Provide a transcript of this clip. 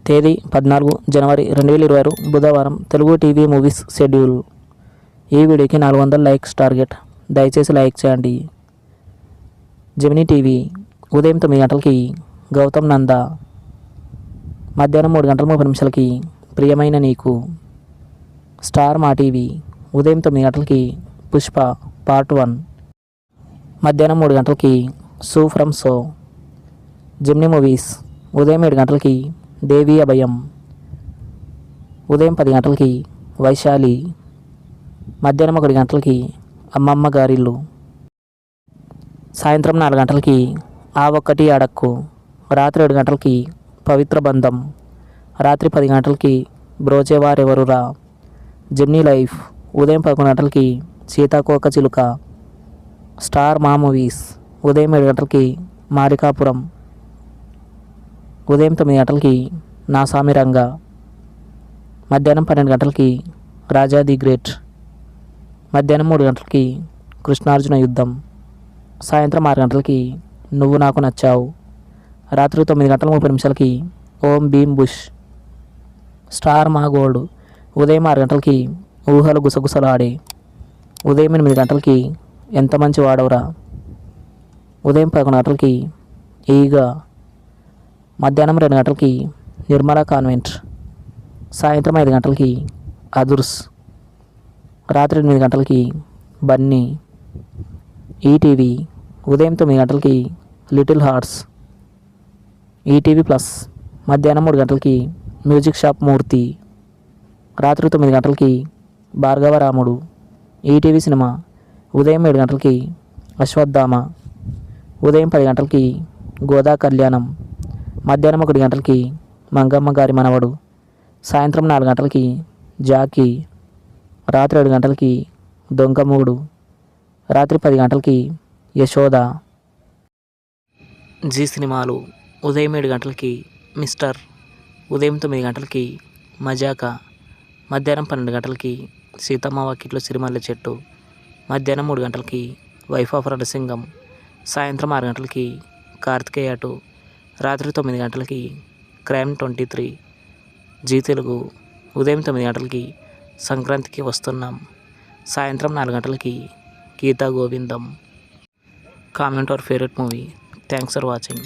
తేదీ 14 జనవరి 2026 బుధవారం. Telugu TV movies schedule. ఈ వీడియోకి 400 లైక్స్ టార్గెట్. దయచేసి లైక్ చేయండి. జెమినీ టీవీ ఉదయం 9 గంటలకి గౌతమ్ నంద, మధ్యాహ్నం 3 గంటల 30 నిమిషాలకి ప్రియమైన నీకు. స్టార్ మా టీవీ ఉదయం 9 గంటలకి పుష్ప పార్ట్ 1, మధ్యాహ్నం 3 గంటలకి shoe from show. Gemini movies ఉదయం 7 గంటలకి దేవి అభయం, ఉదయం 10 గంటలకి వైశాలి, మధ్యాహ్నం 1 గంటలకి అమ్మమ్మ గారిల్లు, సాయంత్రం 4 గంటలకి ఆ ఒక్కటి అడక్కు, రాత్రి 7 గంటలకి పవిత్ర బంధం, రాత్రి 10 గంటలకి బ్రోచేవారెవరురా. జెమినీ లైఫ్ ఉదయం 11 గంటలకి సీతాకోక చిలుక. స్టార్ మా మూవీస్ ఉదయం 7 గంటలకి మారికాపురం, ఉదయం 9 గంటలకి నా సామి రంగా, మధ్యాహ్నం 12 గంటలకి రాజా ది గ్రేట్, మధ్యాహ్నం 3 గంటలకి కృష్ణార్జున యుద్ధం, సాయంత్రం 6 గంటలకి నువ్వు నాకు నచ్చావు, రాత్రి 9 గంటల 30 నిమిషాలకి ఓం భీమ్ బుష్. స్టార్ మా గోల్డ్ ఉదయం 6 గంటలకి ఊహలు గుసగుసలాడే, ఉదయం 8 గంటలకి ఎంత మంచి వాడవురా, ఉదయం 11 గంటలకి ఈగా, మధ్యాహ్నం 2 గంటలకి నిర్మలా కాన్వెంట్, సాయంత్రం 5 గంటలకి అదుర్స్, రాత్రి 8 గంటలకి బన్నీ. ఈటీవీ ఉదయం 9 గంటలకి లిటిల్ హార్ట్స్. ఈటీవీ ప్లస్ మధ్యాహ్నం 3 గంటలకి మ్యూజిక్ షాప్ మూర్తి, రాత్రి 9 గంటలకి భార్గవరాముడు. ఈటీవీ సినిమా ఉదయం 7 గంటలకి అశ్వత్థామ, ఉదయం 10 గంటలకి గోదా కళ్యాణం, మధ్యాహ్నం 1 గంటలకి మంగమ్మ గారి మనవడు, సాయంత్రం 4 గంటలకి జాకీ, రాత్రి 7 గంటలకి దొంగమూడు, రాత్రి 10 గంటలకి యశోద. జీ సినిమాలు ఉదయం 7 గంటలకి మిస్టర్, ఉదయం 9 గంటలకి మజాకా, మధ్యాహ్నం 12 గంటలకి సీతమ్మ వాకిట్లో సిరిమల్లె చెట్టు, మధ్యాహ్నం 3 గంటలకి వైఫ్ ఆఫ్ రణసింగం, సాయంత్రం 6 గంటలకి కార్తికేయ 2, రాత్రి 9 గంటలకి క్రైమ్ 23. జీ తెలుగు ఉదయం 9 గంటలకి సంక్రాంతికి వస్తున్నాం, సాయంత్రం 4 గంటలకి Geetha Govindam. Comment our favourite movie. Thanks for watching.